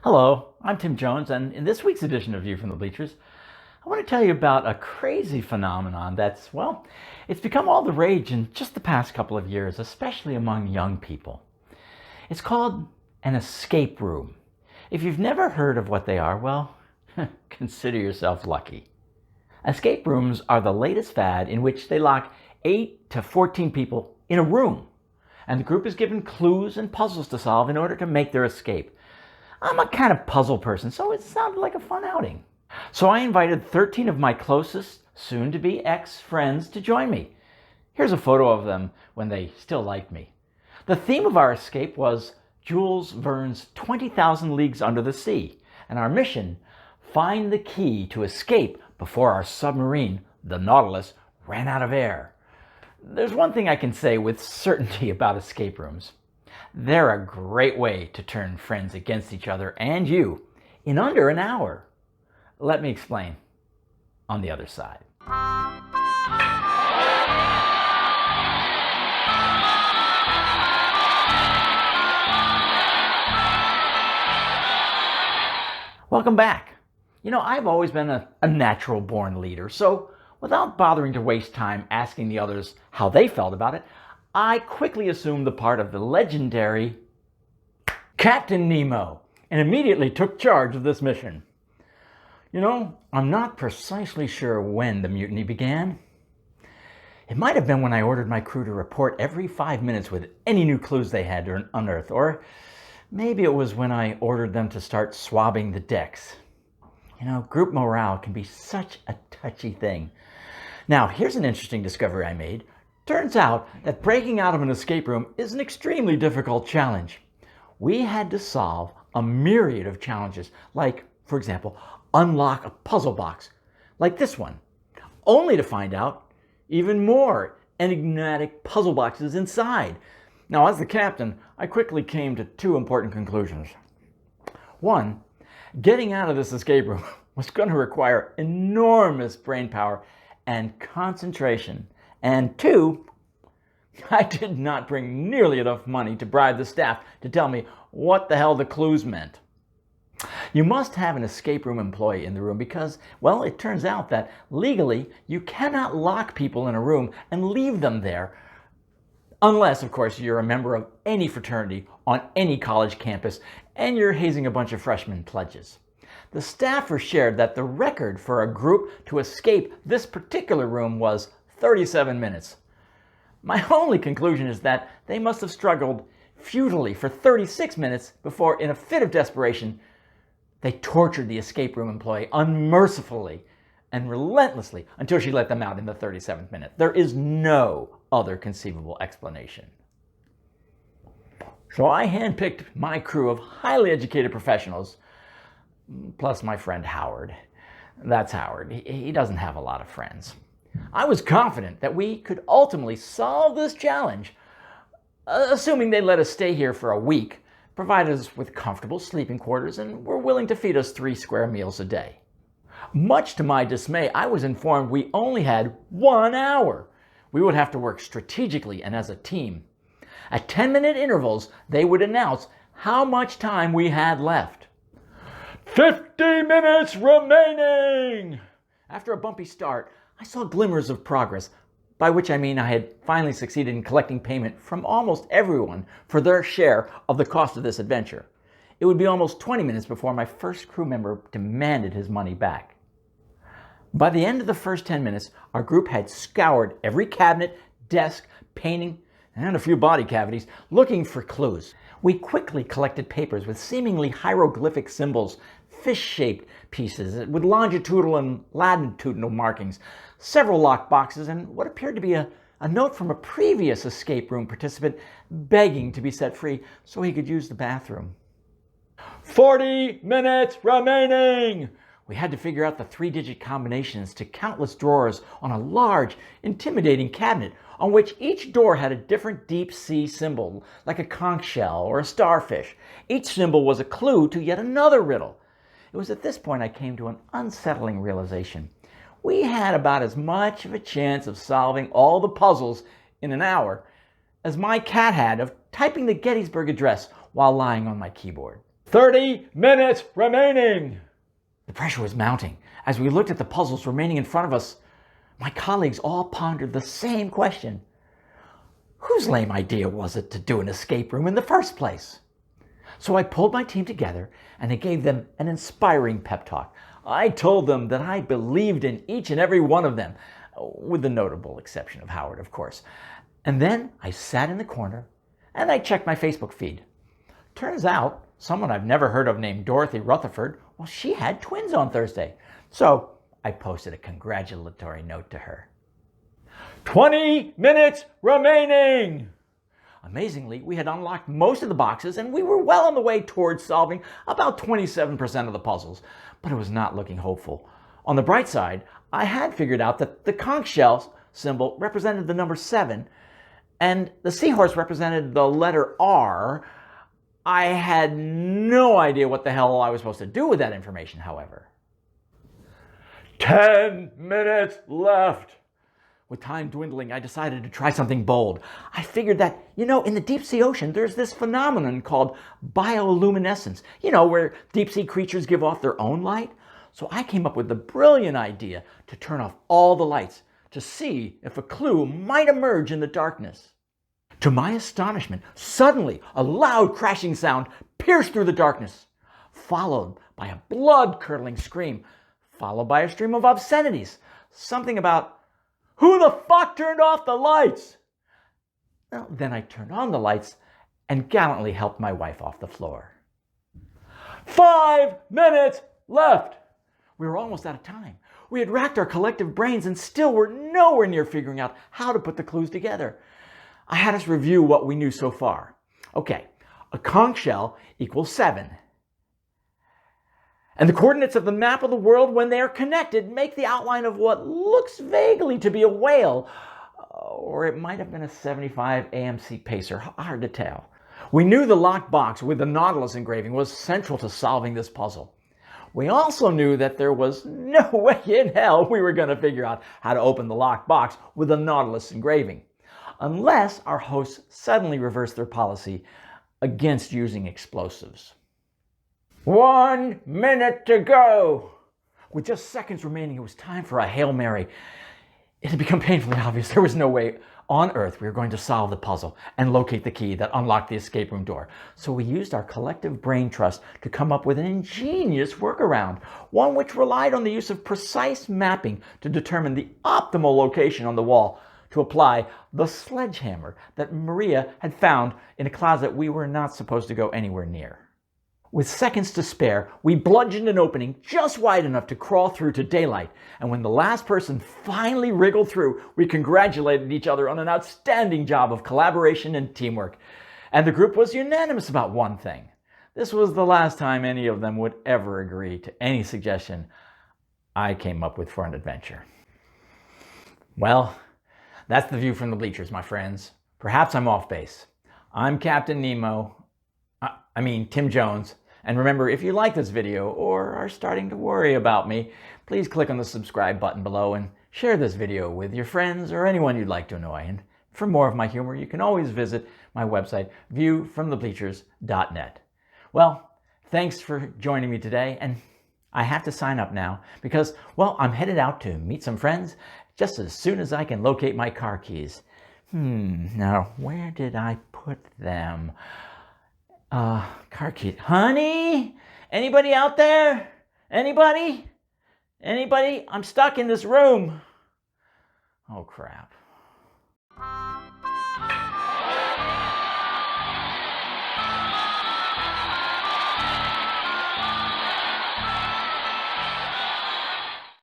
Hello, I'm Tim Jones, and in this week's edition of View from the Bleachers, I want to tell you about a crazy phenomenon that's, well, it's become all the rage in just the past couple of years, especially among young people. It's called an escape room. If you've never heard of what they are, well, consider yourself lucky. Escape rooms are the latest fad in which they lock 8 to 14 people in a room, and the group is given clues and puzzles to solve in order to make their escape. I'm a kind of puzzle person, so it sounded like a fun outing. So I invited 13 of my closest, soon-to-be ex-friends to join me. Here's a photo of them when they still liked me. The theme of our escape was Jules Verne's 20,000 Leagues Under the Sea, and our mission, find the key to escape before our submarine, the Nautilus, ran out of air. There's one thing I can say with certainty about escape rooms. They're a great way to turn friends against each other and you in under an hour. Let me explain on the other side. Welcome back. I've always been a natural-born leader, so without bothering to waste time asking the others how they felt about it, I quickly assumed the part of the legendary Captain Nemo and immediately took charge of this mission. I'm not precisely sure when the mutiny began. It might have been when I ordered my crew to report every 5 minutes with any new clues they had to unearth, or maybe it was when I ordered them to start swabbing the decks. Group morale can be such a touchy thing. Now, here's an interesting discovery I made. Turns out that breaking out of an escape room is an extremely difficult challenge. We had to solve a myriad of challenges, like, for example, unlock a puzzle box, like this one, only to find out even more enigmatic puzzle boxes inside. Now, as the captain, I quickly came to two important conclusions. One, getting out of this escape room was going to require enormous brain power and concentration. And two, I did not bring nearly enough money to bribe the staff to tell me what the hell the clues meant. You must have an escape room employee in the room because, well, it turns out that legally you cannot lock people in a room and leave them there unless, of course, you're a member of any fraternity on any college campus and you're hazing a bunch of freshman pledges. The staffer shared that the record for a group to escape this particular room was 37 minutes. My only conclusion is that they must have struggled futilely for 36 minutes before, in a fit of desperation, they tortured the escape room employee unmercifully and relentlessly until she let them out in the 37th minute. There is no other conceivable explanation. So I handpicked my crew of highly educated professionals, plus my friend Howard. That's Howard. He doesn't have a lot of friends. I was confident that we could ultimately solve this challenge, assuming they let us stay here for a week, provided us with comfortable sleeping quarters, and were willing to feed us 3 square meals a day. Much to my dismay, I was informed we only had 1 hour. We would have to work strategically and as a team. At 10-minute intervals, they would announce how much time we had left. 50 minutes remaining! After a bumpy start, I saw glimmers of progress, by which I mean I had finally succeeded in collecting payment from almost everyone for their share of the cost of this adventure. It would be almost 20 minutes before my first crew member demanded his money back. By the end of the first 10 minutes, our group had scoured every cabinet, desk, painting, and a few body cavities looking for clues. We quickly collected papers with seemingly hieroglyphic symbols, fish-shaped pieces with longitudinal and latitudinal markings, several locked boxes, and what appeared to be a note from a previous escape room participant begging to be set free so he could use the bathroom. 40 minutes remaining! We had to figure out the 3-digit combinations to countless drawers on a large, intimidating cabinet on which each door had a different deep sea symbol, like a conch shell or a starfish. Each symbol was a clue to yet another riddle. It was at this point I came to an unsettling realization. We had about as much of a chance of solving all the puzzles in an hour as my cat had of typing the Gettysburg Address while lying on my keyboard. 30 minutes remaining. The pressure was mounting. As we looked at the puzzles remaining in front of us, my colleagues all pondered the same question. Whose lame idea was it to do an escape room in the first place? So I pulled my team together and I gave them an inspiring pep talk. I told them that I believed in each and every one of them, with the notable exception of Howard, of course. And then I sat in the corner and I checked my Facebook feed. Turns out, someone I've never heard of named Dorothy Rutherford, well, she had twins on Thursday. So I posted a congratulatory note to her. 20 minutes remaining! Amazingly, we had unlocked most of the boxes and we were well on the way towards solving about 27% of the puzzles, but it was not looking hopeful. On the bright side, I had figured out that the conch shell symbol represented the number 7 and the seahorse represented the letter R. I had no idea what the hell I was supposed to do with that information, however. 10 minutes left. With time dwindling, I decided to try something bold. I figured that, in the deep sea ocean, there's this phenomenon called bioluminescence, where deep sea creatures give off their own light. So I came up with the brilliant idea to turn off all the lights to see if a clue might emerge in the darkness. To my astonishment, suddenly a loud crashing sound pierced through the darkness, followed by a blood-curdling scream, followed by a stream of obscenities, something about, "Who the fuck turned off the lights?" Well, then I turned on the lights and gallantly helped my wife off the floor. 5 minutes left. We were almost out of time. We had racked our collective brains and still were nowhere near figuring out how to put the clues together. I had us review what we knew so far. Okay, a conch shell equals 7. And the coordinates of the map of the world, when they are connected, make the outline of what looks vaguely to be a whale, or it might have been a 75 AMC pacer, hard to tell. We knew the locked box with the Nautilus engraving was central to solving this puzzle. We also knew that there was no way in hell we were going to figure out how to open the locked box with the Nautilus engraving, unless our hosts suddenly reversed their policy against using explosives. 1 minute to go! With just seconds remaining, it was time for a Hail Mary. It had become painfully obvious there was no way on Earth we were going to solve the puzzle and locate the key that unlocked the escape room door. So we used our collective brain trust to come up with an ingenious workaround, one which relied on the use of precise mapping to determine the optimal location on the wall to apply the sledgehammer that Maria had found in a closet we were not supposed to go anywhere near. With seconds to spare, we bludgeoned an opening just wide enough to crawl through to daylight, and when the last person finally wriggled through, we congratulated each other on an outstanding job of collaboration and teamwork. And the group was unanimous about one thing. This was the last time any of them would ever agree to any suggestion I came up with for an adventure. Well, that's the view from the bleachers, my friends. Perhaps I'm off base. I'm Captain Nemo. Tim Jones. And remember, if you like this video or are starting to worry about me, please click on the subscribe button below and share this video with your friends or anyone you'd like to annoy. And for more of my humor, you can always visit my website, viewfromthebleachers.net. Well, thanks for joining me today, and I have to sign up now because, well, I'm headed out to meet some friends just as soon as I can locate my car keys. Now, where did I put them? Car keys. Honey? Anybody out there? Anybody? I'm stuck in this room. Oh, crap.